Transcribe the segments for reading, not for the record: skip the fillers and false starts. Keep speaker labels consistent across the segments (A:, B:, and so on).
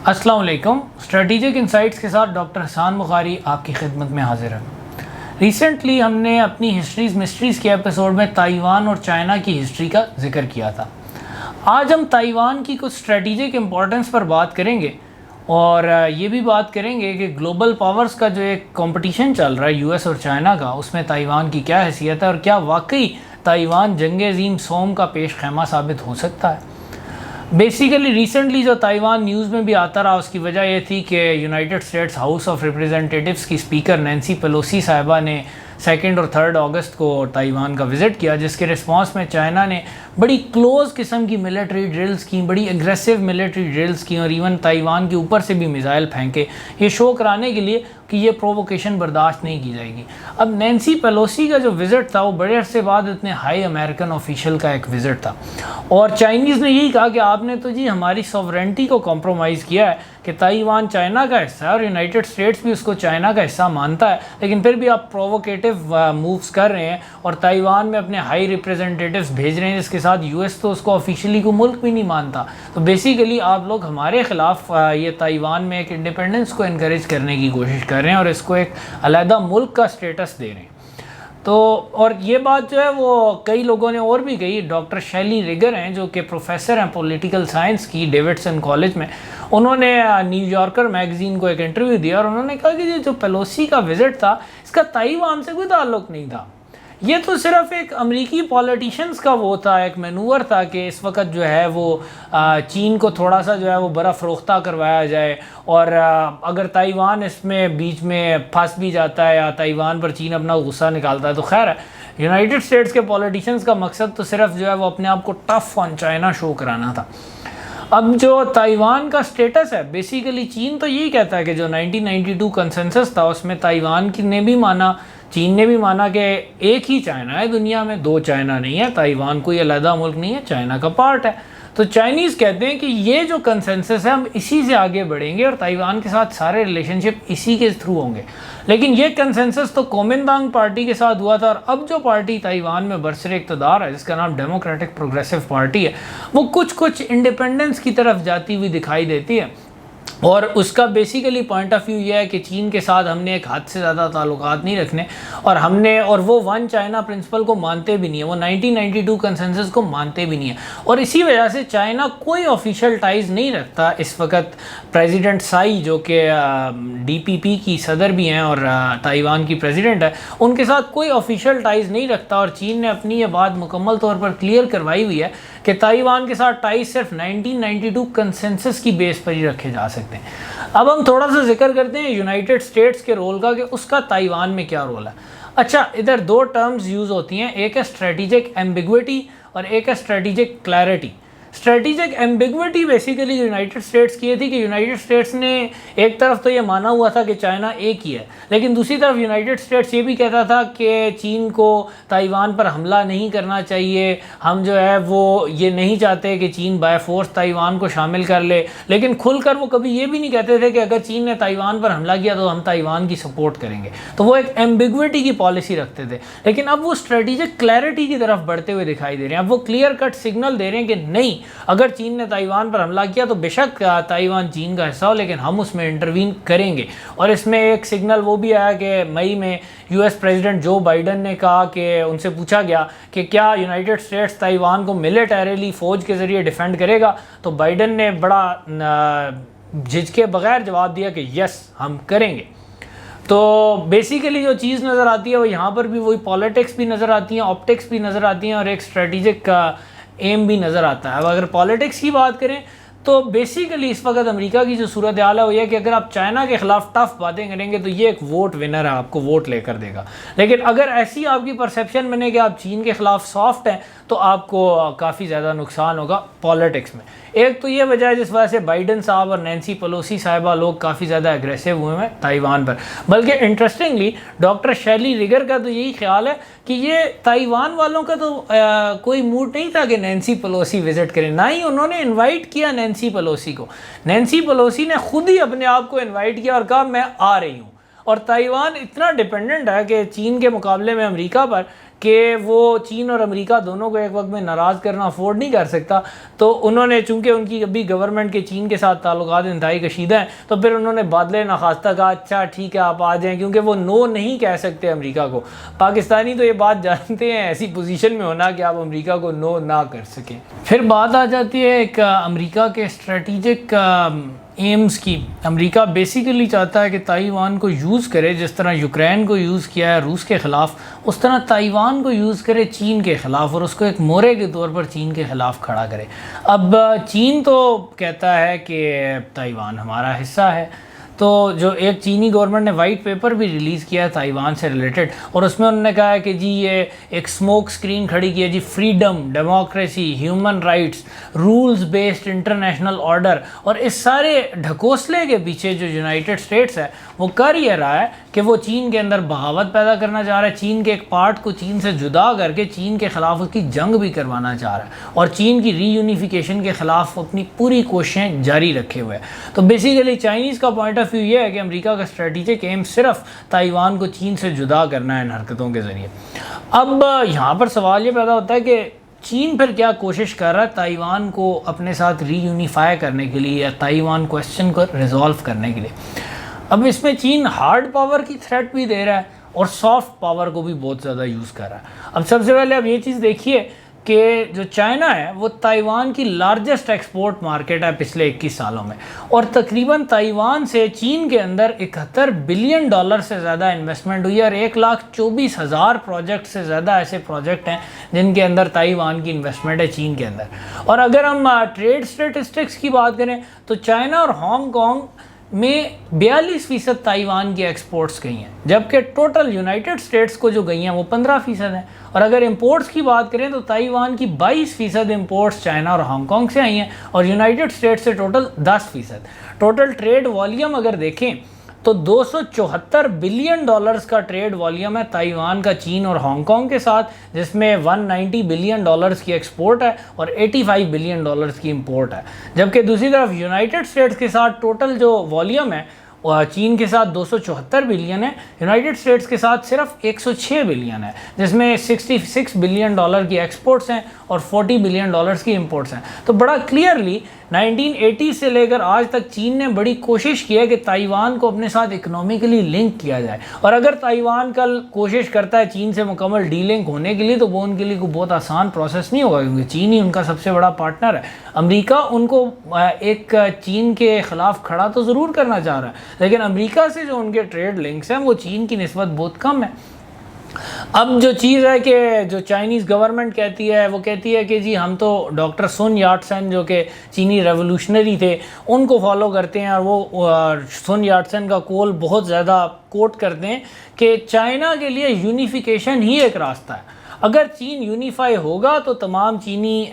A: السلام علیکم. Strategic insights کے ساتھ ڈاکٹر حسان بخاری آپ کی خدمت میں حاضر ہے. ریسنٹلی ہم نے اپنی ہسٹریز مسٹریز کے ایپیسوڈ میں تائیوان اور چائنا کی ہسٹری کا ذکر کیا تھا. آج ہم تائیوان کی کچھ اسٹریٹجک امپورٹنس پر بات کریں گے اور یہ بھی بات کریں گے کہ گلوبل پاورز کا جو ایک کمپٹیشن چل رہا ہے یو ایس اور چائنا کا، اس میں تائیوان کی کیا حیثیت ہے اور کیا واقعی تائیوان جنگ عظیم سوم کا پیش خیمہ ثابت ہو سکتا ہے. بیسیکلی ریسنٹلی جو تائیوان نیوز میں بھی آتا رہا، اس کی وجہ یہ تھی کہ یونائٹڈ اسٹیٹس ہاؤس آف ریپریزنٹیٹیوز کی اسپیکر نینسی پیلوسی صاحبہ نے 2 اور 3 اگست کو تائیوان کا وزٹ کیا، جس کے رسپانس میں چائنا نے بڑی کلوز قسم کی ملٹری ڈرلز کی، بڑی اگریسو ملٹری ڈرلز کی، اور ایون تائیوان کے اوپر سے بھی میزائل پھینکے، یہ شو کرانے کے لیے کہ یہ پرووکیشن برداشت نہیں کی جائے گی. اب نینسی پیلوسی کا جو وزٹ تھا وہ بڑے عرصے بعد اتنے ہائی امریکن آفیشیل کا ایک وزٹ تھا، اور چائنیز نے یہی کہا کہ آپ نے تو جی ہماری سوورنٹی کو کمپرومائز کیا ہے کہ تائیوان چائنا کا حصہ ہے اور یونائٹڈ اسٹیٹس بھی اس کو چائنا کا حصہ مانتا ہے، لیکن پھر بھی آپ پرووکیٹو مووز کر رہے ہیں اور تائیوان میں اپنے ہائی ریپریزنٹیٹیوز بھیج رہے ہیں، جس کے ساتھ یو ایس تو اس کو آفیشیلی کو ملک بھی نہیں مانتا. تو بیسیکلی آپ لوگ ہمارے خلاف یہ تائیوان میں ایک انڈیپینڈنس کو انکریج کرنے کی کوشش کر رہے ہیں اور اس کو ایک علیحدہ ملک کا اسٹیٹس دے رہے ہیں. تو اور یہ بات جو ہے وہ کئی لوگوں نے اور بھی کہی. ڈاکٹر شیلی ریگر ہیں جو کہ پروفیسر ہیں پولیٹیکل سائنس کی ڈیوڈسن کالج میں، انہوں نے نیو یارکر میگزین کو ایک انٹرویو دیا اور انہوں نے کہا کہ یہ جو پیلوسی کا وزٹ تھا اس کا تائیوان سے کوئی تعلق نہیں تھا، یہ تو صرف ایک امریکی پولیٹیشینز کا وہ تھا، ایک مینور تھا کہ اس وقت جو ہے وہ چین کو تھوڑا سا جو ہے وہ برا فروختہ کروایا جائے، اور اگر تائیوان اس میں بیچ میں پھنس بھی جاتا ہے یا تائیوان پر چین اپنا غصہ نکالتا ہے تو خیر ہے. یونائٹڈ اسٹیٹس کے پولیٹیشینز کا مقصد تو صرف جو ہے وہ اپنے آپ کو ٹف آن چائنا شو کرانا تھا. اب جو تائیوان کا سٹیٹس ہے، بیسیکلی چین تو یہی کہتا ہے کہ جو 1992 کنسنسس تھا اس میں تائیوان نے بھی مانا، چین نے بھی مانا کہ ایک ہی چائنا ہے دنیا میں، 2 چائنا نہیں ہے، تائیوان کوئی علیحدہ ملک نہیں ہے، چائنا کا پارٹ ہے. تو چائنیز کہتے ہیں کہ یہ جو کنسنسس ہے ہم اسی سے آگے بڑھیں گے اور تائیوان کے ساتھ سارے ریلیشن شپ اسی کے تھرو ہوں گے. لیکن یہ کنسنسس تو کومنتانگ پارٹی کے ساتھ ہوا تھا، اور اب جو پارٹی تائیوان میں برسر اقتدار ہے جس کا نام ڈیموکریٹک پروگریسو پارٹی ہے، وہ کچھ انڈیپینڈنس کی طرف جاتی ہوئی دکھائی دیتی ہے. اور اس کا بیسیکلی پوائنٹ آف ویو یہ ہے کہ چین کے ساتھ ہم نے ایک حد سے زیادہ تعلقات نہیں رکھنے، اور وہ ون چائنا پرنسپل کو مانتے بھی نہیں ہیں، وہ 1992 کنسنسس کو مانتے بھی نہیں ہیں. اور اسی وجہ سے چائنا کوئی آفیشیل ٹائز نہیں رکھتا. اس وقت پریزیڈنٹ سائی جو کہ ڈی پی پی کی صدر بھی ہیں اور تائیوان کی پریزیڈنٹ ہے، ان کے ساتھ کوئی آفیشیل ٹائز نہیں رکھتا. اور چین نے اپنی یہ بات مکمل طور پر کلیئر کروائی ہوئی ہے کہ تائیوان کے ساتھ ٹائز صرف 1992 کنسنسس کی بیس پر ہی رکھے جا سکتے ہیں. اب ہم تھوڑا سا ذکر کرتے ہیں یونائٹڈ اسٹیٹس کے رول کا کہ اس کا تائیوان میں کیا رول ہے. اچھا، ادھر 2 ٹرمز یوز ہوتی ہیں، ایک ہے اسٹریٹجک ایمبیگوٹی اور ایک ہے strategic clarity. Strategic ambiguity basically United States کی یہ تھی کہ یونائٹڈ اسٹیٹس نے ایک طرف تو یہ مانا ہوا تھا کہ چائنا ایک ہی ہے، لیکن دوسری طرف یونائٹڈ اسٹیٹس یہ بھی کہتا تھا کہ چین کو تائیوان پر حملہ نہیں کرنا چاہیے، ہم جو ہے وہ یہ نہیں چاہتے کہ چین بائی فورس تائیوان کو شامل کر لے. لیکن کھل کر وہ کبھی یہ بھی نہیں کہتے تھے کہ اگر چین نے تائیوان پر حملہ کیا تو ہم تائیوان کی سپورٹ کریں گے. تو وہ ایک ایمبیگوٹی کی پالیسی رکھتے تھے. لیکن اب وہ اسٹریٹجک کلیئرٹی کی طرف بڑھتے ہوئے دکھائی دے رہے ہیں. اب وہ کلیئر کٹ سگنل دے رہے ہیں کہ نہیں، اگر چین نے تائیوان پر حملہ کیا تو بے شک تائیوان چین کا حصہ ہو، لیکن ہم اس میں انٹروین کریں گے. اور اس میں ایک سگنل وہ بھی آیا کہ مئی میں U S president Joe Biden نے کہا کہ ان سے پوچھا گیا کہ کیا یونائٹڈ اسٹیٹس تائیوان کو ملیٹریلی فوج کے ذریعے ڈیفینڈ کرے گا، تو بائیڈن نے بڑا جھجکے بغیر جواب دیا کہ یس ہم کریں گے. تو بیسیکلی جو چیز نظر آتی ہے وہ یہاں پر بھی وہی پالیٹکس بھی نظر آتی ہیں، آپٹکس بھی نظر آتی ہیں، اور ایک اسٹریٹجک ایم بھی نظر آتا ہے. اب اگر پالیٹکس کی بات کریں تو بیسیکلی اس وقت امریکہ کی جو صورتحال ہے وہ یہ کہ اگر آپ چائنا کے خلاف ٹف باتیں کریں گے تو یہ ایک ووٹ ونر ہے، آپ کو ووٹ لے کر دے گا. لیکن اگر ایسی آپ کی پرسیپشن بنے کہ آپ چین کے خلاف سافٹ ہیں تو آپ کو کافی زیادہ نقصان ہوگا پالیٹکس میں. ایک تو یہ وجہ ہے جس وجہ سے بائیڈن صاحب اور نینسی پیلوسی صاحبہ لوگ کافی زیادہ اگریسو ہوئے ہیں تائیوان پر. بلکہ انٹرسٹنگلی ڈاکٹر شیلی ریگر کا تو یہی خیال ہے کہ یہ تائیوان والوں کا تو کوئی موڈ نہیں تھا کہ نینسی پیلوسی وزٹ کریں، نہ ہی انہوں نے انوائٹ کیا نینسی پیلوسی کو. نینسی پیلوسی نے خود ہی اپنے آپ کو انوائٹ کیا اور کہا میں آ رہی ہوں. اور تائیوان اتنا ڈیپینڈنٹ ہے کہ چین کے مقابلے میں امریکہ پر کہ وہ چین اور امریکہ دونوں کو ایک وقت میں ناراض کرنا افورڈ نہیں کر سکتا، تو انہوں نے چونکہ ان کی ابھی گورنمنٹ کے چین کے ساتھ تعلقات انتہائی کشیدہ ہیں، تو پھر انہوں نے بادلے نخواستہ کہا اچھا ٹھیک ہے آپ آ جائیں، کیونکہ وہ نو نہیں کہہ سکتے امریکہ کو۔ پاکستانی تو یہ بات جانتے ہیں ایسی پوزیشن میں ہونا کہ آپ امریکہ کو نو نہ کر سکیں۔ پھر بات آ جاتی ہے ایک امریکہ کے اسٹریٹجک ایمز کی۔ امریکہ بیسیکلی چاہتا ہے کہ تائیوان کو یوز کرے، جس طرح یوکرین کو یوز کیا ہے روس کے خلاف، اس طرح تائیوان کو یوز کرے چین کے خلاف، اور اس کو ایک مورے کے طور پر چین کے خلاف کھڑا کرے۔ اب چین تو کہتا ہے کہ تائیوان ہمارا حصہ ہے، تو جو ایک چینی گورنمنٹ نے وائٹ پیپر بھی ریلیز کیا ہے تائیوان سے ریلیٹڈ، اور اس میں انہوں نے کہا ہے کہ جی یہ ایک سموک سکرین کھڑی کی ہے جی freedom, democracy, human rights, rules based international order, اور اس سارے ڈھکوسلے کے پیچھے جو یونائٹڈ اسٹیٹس ہے وہ کر یہ رہا ہے کہ وہ چین کے اندر بغاوت پیدا کرنا چاہ رہا ہے، چین کے ایک پارٹ کو چین سے جدا کر کے چین کے خلاف اس کی جنگ بھی کروانا چاہ رہا ہے، اور چین کی ری یونیفیکیشن کے خلاف اپنی پوری کوششیں جاری رکھے ہوئے ہیں۔ تو بیسیکلی چائنیز کا پوائنٹ آف ویو یہ ہے کہ امریکہ کا اسٹریٹجک ایم صرف تائیوان کو چین سے جدا کرنا ہے ان حرکتوں کے ذریعے۔ اب یہاں پر سوال یہ پیدا ہوتا ہے کہ چین پھر کیا کوشش کر رہا ہے تائیوان کو اپنے ساتھ ری یونیفائی کرنے کے لیے، یا تائیوان کویسچن کو ریزولو کرنے کے لیے۔ اب اس میں چین ہارڈ پاور کی تھریٹ بھی دے رہا ہے اور سافٹ پاور کو بھی بہت زیادہ یوز کر رہا ہے۔ اب سب سے پہلے اب یہ چیز دیکھیے کہ جو چائنا ہے وہ تائیوان کی لارجسٹ ایکسپورٹ مارکیٹ ہے پچھلے 21 سالوں میں، اور تقریباً تائیوان سے چین کے اندر 71 بلین ڈالر سے زیادہ انویسٹمنٹ ہوئی ہے، اور 1,24,000 پروجیکٹ سے زیادہ ایسے پروجیکٹ ہیں جن کے اندر تائیوان کی انویسٹمنٹ ہے چین کے اندر۔ اور اگر ہم ٹریڈ اسٹیٹسٹکس کی بات کریں تو چائنا اور ہانگ کانگ میں 42% تائیوان کی ایکسپورٹس گئی ہیں، جبکہ ٹوٹل یونائٹڈ اسٹیٹس کو جو گئی ہیں وہ 15% ہیں۔ اور اگر امپورٹس کی بات کریں تو تائیوان کی 22% امپورٹس چائنا اور ہانگ کانگ سے آئی ہیں، اور یونائٹڈ اسٹیٹس سے ٹوٹل 10%۔ ٹوٹل ٹریڈ والیوم اگر دیکھیں تو 274 بلین ڈالرز کا ٹریڈ والیوم ہے تائیوان کا چین اور ہانگ کانگ کے ساتھ، جس میں 190 بلین ڈالرز کی ایکسپورٹ ہے اور 85 بلین ڈالرز کی امپورٹ ہے۔ جبکہ دوسری طرف یونائٹڈ اسٹیٹس کے ساتھ ٹوٹل جو والیوم ہے چین کے ساتھ 274 بلین ہے، یونائٹڈ اسٹیٹس کے ساتھ صرف 106 بلین ہے، جس میں 66 بلین ڈالر کی ایکسپورٹس ہیں اور 40 بلین ڈالرز کی امپورٹس ہیں۔ تو بڑا کلیئرلی 1980 سے لے کر آج تک چین نے بڑی کوشش کی ہے کہ تائیوان کو اپنے ساتھ اکنومیکلی لنک کیا جائے، اور اگر تائیوان کل کوشش کرتا ہے چین سے مکمل ڈی لنک ہونے کے لیے تو وہ ان کے لیے کوئی بہت آسان پروسیس نہیں ہوگا، کیونکہ چین ہی ان کا سب سے بڑا پارٹنر ہے۔ امریکہ ان کو ایک چین کے خلاف کھڑا تو ضرور کرنا چاہ رہا ہے، لیکن امریکہ سے جو ان کے ٹریڈ لنکس ہیں وہ چین کی نسبت بہت کم ہے۔ اب جو چیز ہے کہ جو چائنیز گورنمنٹ کہتی ہے وہ کہتی ہے کہ جی ہم تو ڈاکٹر سن یات سن جو کہ چینی ریولوشنری تھے ان کو فالو کرتے ہیں، اور وہ سن یات سن کا کول بہت زیادہ کوٹ کرتے ہیں کہ چائنا کے لیے یونیفیکیشن ہی ایک راستہ ہے۔ اگر چین یونیفائی ہوگا تو تمام چینی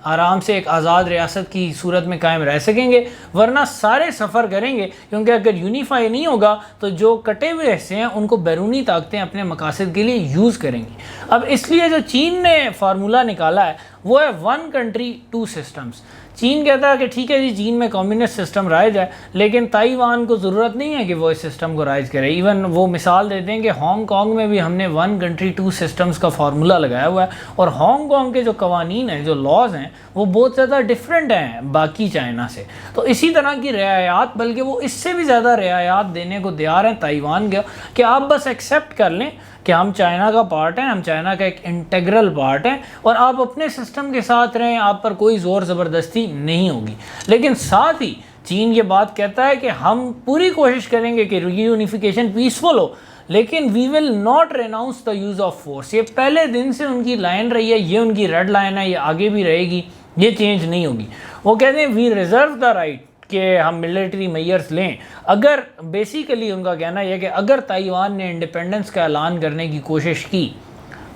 A: آرام سے ایک آزاد ریاست کی صورت میں قائم رہ سکیں گے، ورنہ سارے سفر کریں گے، کیونکہ اگر یونیفائی نہیں ہوگا تو جو کٹے ہوئے حصے ہیں ان کو بیرونی طاقتیں اپنے مقاصد کے لیے یوز کریں گی۔ اب اس لیے جو چین نے فارمولہ نکالا ہے وہ ہے 1 کنٹری 2 سسٹمز۔ چین کہتا ہے کہ ٹھیک ہے جی چین میں کمیونسٹ سسٹم رائج ہے، لیکن تائیوان کو ضرورت نہیں ہے کہ وہ اس سسٹم کو رائج کرے۔ ایون وہ مثال دیتے ہیں کہ ہانگ کانگ میں بھی ہم نے 1 کنٹری 2 سسٹمز کا فارمولہ لگایا ہوا ہے، اور ہانگ کانگ کے جو قوانین ہیں، جو لاز ہیں، وہ بہت زیادہ ڈیفرنٹ ہیں باقی چائنا سے۔ تو اسی طرح کی رعایات، بلکہ وہ اس سے بھی زیادہ رعایات دینے کو تیار ہیں تائیوان کے، کہ آپ بس ایکسیپٹ کر لیں کہ ہم چائنا کا پارٹ ہیں، ہم چائنا کا ایک انٹیگرل پارٹ ہیں، اور آپ اپنے سسٹم کے ساتھ رہیں، آپ پر کوئی زور زبردستی نہیں ہوگی۔ لیکن ساتھ ہی چین یہ بات کہتا ہے کہ ہم پوری کوشش کریں گے کہ ری یونیفیکیشن پیسفل ہو، لیکن we will not renounce the use of force. یہ پہلے دن سے ان کی لائن رہی ہے، یہ ان کی ریڈ لائن ہے، یہ آگے بھی رہے گی، یہ چینج نہیں ہوگی۔ وہ کہتے ہیں وی ریزرو دا رائٹ کہ ہم ملٹری میئرز لیں۔ اگر بیسیکلی ان کا کہنا یہ ہے کہ اگر تائیوان نے انڈیپینڈنس کا اعلان کرنے کی کوشش کی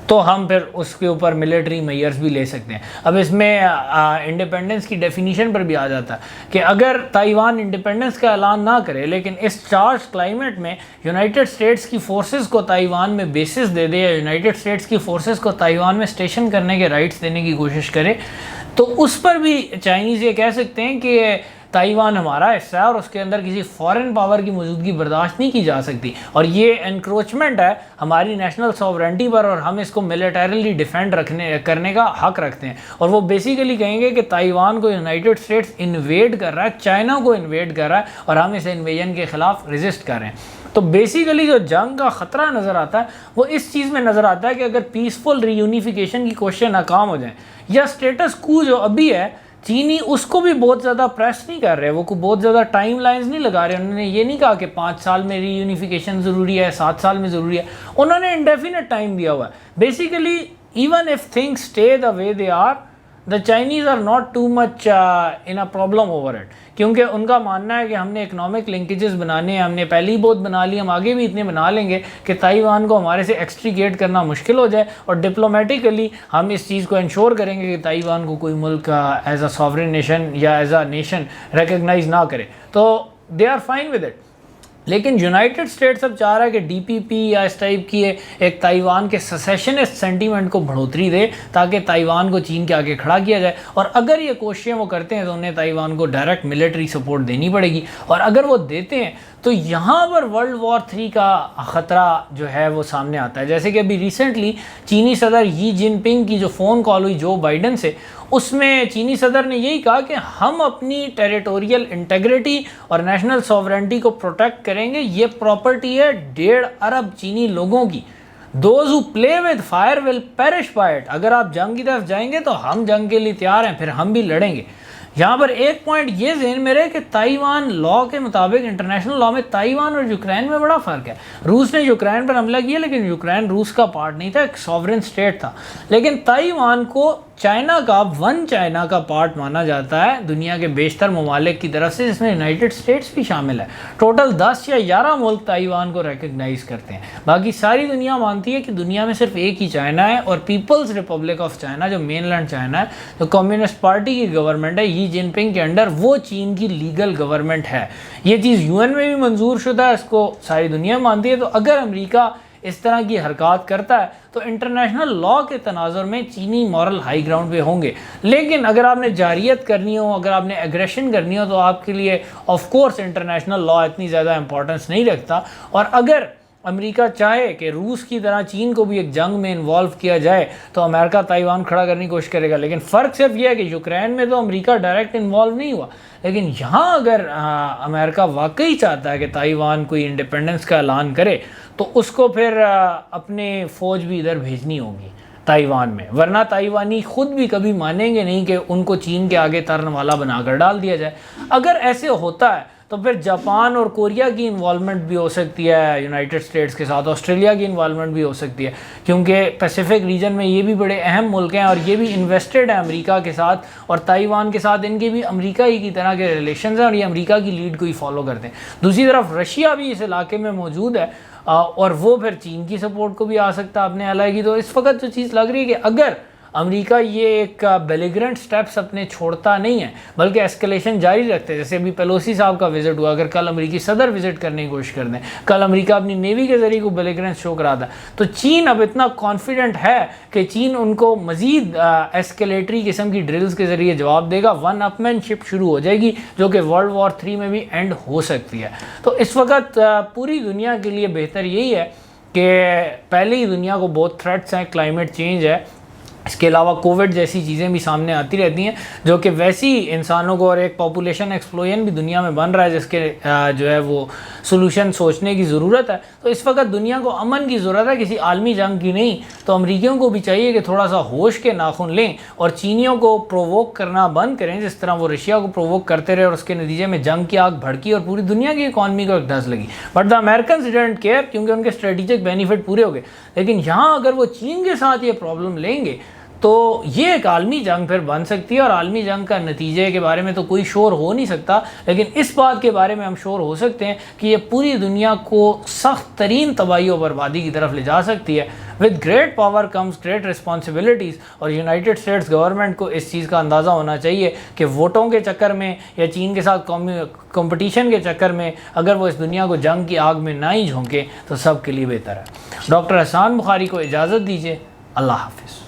A: تو ہم پھر اس کے اوپر ملٹری میئرز بھی لے سکتے ہیں۔ اب اس میں انڈیپینڈنس کی ڈیفینیشن پر بھی آ جاتا ہے کہ اگر تائیوان انڈیپینڈنس کا اعلان نہ کرے لیکن اس چارج کلائمیٹ میں یونائٹڈ اسٹیٹس کی فورسز کو تائیوان میں بیسز دے دے، یا یونائٹڈ اسٹیٹس کی فورسز کو تائیوان میں اسٹیشن کرنے کے رائٹس دینے کی کوشش کرے، تو اس پر بھی چائنیز یہ کہہ سکتے ہیں کہ تائیوان ہمارا حصہ ہے اور اس کے اندر کسی فارن پاور کی موجودگی برداشت نہیں کی جا سکتی، اور یہ انکروچمنٹ ہے ہماری نیشنل سوورنٹی پر، اور ہم اس کو ملیٹریلی ڈیفینڈ کرنے کا حق رکھتے ہیں۔ اور وہ بیسیکلی کہیں گے کہ تائیوان کو یونائٹڈ اسٹیٹس انویڈ کر رہا ہے، چائنا کو انویڈ کر رہا ہے، اور ہم اس انویژن کے خلاف ریزسٹ کر رہے ہیں۔ تو بیسیکلی جو جنگ کا خطرہ نظر آتا ہے وہ اس چیز میں نظر آتا ہے کہ اگر پیسفل ری یونیفیکیشن کی کوششیں ناکام ہو جائیں، یا اسٹیٹس کو جو ابھی ہے چینی اس کو بھی بہت زیادہ پریس نہیں کر رہے، وہ کو بہت زیادہ ٹائم لائنز نہیں لگا رہے، انہوں نے یہ نہیں کہا کہ 5 سال میں ری یونیفیکیشن ضروری ہے، 7 سال میں ضروری ہے، انہوں نے انڈیفینٹ ٹائم دیا ہوا ہے۔ Basically even if things stay the way they are, the Chinese are not too much in a problem over it، کیونکہ ان کا ماننا ہے کہ ہم نے اکنامک لنکیجز بنانے ہیں، ہم نے پہلے ہی بہت بنا لی، ہم آگے بھی اتنے بنا لیں گے کہ تائیوان کو ہمارے سے ایکسٹریگیٹ کرنا مشکل ہو جائے، اور ڈپلومیٹیکلی ہم اس چیز کو انشور کریں گے کہ تائیوان کو کوئی ملک ایز اے سوورن نیشن یا ایز اے نیشن ریکگنائز نہ کرے، تو they are fine with it. لیکن یونائٹڈ اسٹیٹس اب چاہ رہا ہے کہ ڈی پی پی یا اس ٹائپ کی ایک تائیوان کے سیسیشنسٹ سینٹیمنٹ کو بڑھوتری دے تاکہ تائیوان کو چین کے آگے کھڑا کیا جائے، اور اگر یہ کوششیں وہ کرتے ہیں تو انہیں تائیوان کو ڈائریکٹ ملٹری سپورٹ دینی پڑے گی، اور اگر وہ دیتے ہیں تو یہاں پر ورلڈ وار 3 کا خطرہ جو ہے وہ سامنے آتا ہے۔ جیسے کہ ابھی ریسنٹلی چینی صدر یی جن پنگ کی جو فون کال ہوئی جو بائیڈن سے، اس میں چینی صدر نے یہی کہا کہ ہم اپنی ٹیریٹوریل انٹیگریٹی اور نیشنل سوورنٹی کو پروٹیکٹ کریں گے، یہ پراپرٹی ہے 1.5 ارب چینی لوگوں کی۔ Those who play with fire will perish by it۔ اگر آپ جنگ کی طرف جائیں گے تو ہم جنگ کے لیے تیار ہیں، پھر ہم بھی لڑیں گے۔ یہاں پر ایک پوائنٹ یہ ذہن میں رہے کہ تائیوان لا کے مطابق، انٹرنیشنل لا میں تائیوان اور یوکرین میں بڑا فرق ہے۔ روس نے یوکرین پر حملہ کیا لیکن یوکرین روس کا پارٹ نہیں تھا، ایک سوورن اسٹیٹ تھا، لیکن تائیوان کو چائنا کا چائنا کا پارٹ مانا جاتا ہے دنیا کے بیشتر ممالک کی طرف سے، جس میں یونائٹڈ اسٹیٹس بھی شامل ہے۔ ٹوٹل 10 یا 11 ملک تائیوان کو ریکگنائز کرتے ہیں، باقی ساری دنیا مانتی ہے کہ دنیا میں صرف ایک ہی چائنا ہے، اور پیپلز ریپبلک آف چائنا جو مین لینڈ چائنا ہے، جو کمیونسٹ پارٹی کی گورنمنٹ ہے یی جن پنگ کے انڈر، وہ چین کی لیگل گورنمنٹ ہے۔ یہ چیز UN میں بھی منظور شدہ ہے، اس کو ساری دنیا مانتی ہے۔ تو اگر امریکہ اس طرح کی حرکات کرتا ہے تو انٹرنیشنل لا کے تناظر میں چینی مورل ہائی گراؤنڈ پہ ہوں گے، لیکن اگر آپ نے جارحیت کرنی ہو، اگر آپ نے ایگریشن کرنی ہو، تو آپ کے لیے آف کورس انٹرنیشنل لا اتنی زیادہ امپورٹنس نہیں رکھتا۔ اور اگر امریکہ چاہے کہ روس کی طرح چین کو بھی ایک جنگ میں انوالو کیا جائے تو امریکہ تائیوان کھڑا کرنے کی کوشش کرے گا، لیکن فرق صرف یہ ہے کہ یوکرین میں تو امریکہ ڈائریکٹ انوالو نہیں ہوا، لیکن یہاں اگر امریکہ واقعی چاہتا ہے کہ تائیوان کوئی انڈیپینڈنس کا اعلان کرے تو اس کو پھر اپنے فوج بھی ادھر بھیجنی ہوگی تائیوان میں، ورنہ تائیوانی خود بھی کبھی مانیں گے نہیں کہ ان کو چین کے آگے ترن والا بنا کر ڈال دیا جائے۔ اگر ایسے ہوتا ہے تو پھر جاپان اور کوریا کی انوالومنٹ بھی ہو سکتی ہے یونائٹڈ اسٹیٹس کے ساتھ، آسٹریلیا کی انوالومنٹ بھی ہو سکتی ہے، کیونکہ پیسیفک ریجن میں یہ بھی بڑے اہم ملک ہیں اور یہ بھی انویسٹڈ ہیں امریکہ کے ساتھ، اور تائیوان کے ساتھ ان کے بھی امریکہ ہی کی طرح کے ریلیشنز ہیں، اور یہ امریکہ کی لیڈ کو ہی فالو کرتے ہیں۔ دوسری طرف رشیا بھی اس علاقے میں موجود ہے، اور وہ پھر چین کی سپورٹ کو بھی آ سکتا ہے اپنے علاقے کی۔ تو اس وقت جو چیز لگ رہی ہے کہ اگر امریکہ یہ ایک بیلیگرنٹ سٹیپس اپنے چھوڑتا نہیں ہے بلکہ اسکلیشن جاری رکھتے ہیں، جیسے ابھی پیلوسی صاحب کا وزٹ ہوا، اگر کل امریکی صدر وزٹ کرنے کی کوشش کر دیں، کل امریکہ اپنی نیوی کے ذریعے کو بیلیگرنس شو کراتا ہے، تو چین اب اتنا کانفیڈنٹ ہے کہ چین ان کو مزید ایسکلیٹری قسم کی ڈرلز کے ذریعے جواب دے گا، ون اپ مین شپ شروع ہو جائے گی جو کہ ورلڈ وار 3 میں بھی اینڈ ہو سکتی ہے۔ تو اس وقت پوری دنیا کے لیے بہتر یہی ہے کہ پہلے ہی دنیا کو بہت تھریٹس ہیں، کلائمیٹ چینج ہے، اس کے علاوہ کووڈ جیسی چیزیں بھی سامنے آتی رہتی ہیں جو کہ ویسی انسانوں کو، اور ایک پاپولیشن ایکسپلوژن بھی دنیا میں بن رہا ہے جس کے جو ہے وہ سولوشن سوچنے کی ضرورت ہے۔ تو اس وقت دنیا کو امن کی ضرورت ہے، کسی عالمی جنگ کی نہیں۔ تو امریکیوں کو بھی چاہیے کہ تھوڑا سا ہوش کے ناخن لیں اور چینیوں کو پرووک کرنا بند کریں، جس طرح وہ رشیا کو پرووک کرتے رہے اور اس کے نتیجے میں جنگ کی آگ بھڑکی اور پوری دنیا کی اکانومی کو ایک ڈھس لگی۔ But the Americans don't care کیونکہ ان کے اسٹریٹجک بینیفٹ پورے ہو گئے۔ لیکن یہاں اگر وہ چین کے ساتھ یہ پرابلم لیں گے تو یہ ایک عالمی جنگ پھر بن سکتی ہے، اور عالمی جنگ کا نتیجے کے بارے میں تو کوئی شور ہو نہیں سکتا، لیکن اس بات کے بارے میں ہم شور ہو سکتے ہیں کہ یہ پوری دنیا کو سخت ترین تباہی و بربادی کی طرف لے جا سکتی ہے۔ with great power comes great responsibilities، اور یونائٹڈ اسٹیٹس گورنمنٹ کو اس چیز کا اندازہ ہونا چاہیے کہ ووٹوں کے چکر میں یا چین کے ساتھ کمپٹیشن کے چکر میں اگر وہ اس دنیا کو جنگ کی آگ میں نہ ہی جھونکے تو سب کے لیے بہتر ہے۔ ڈاکٹر حسان بخاری کو اجازت دیجیے، اللہ حافظ۔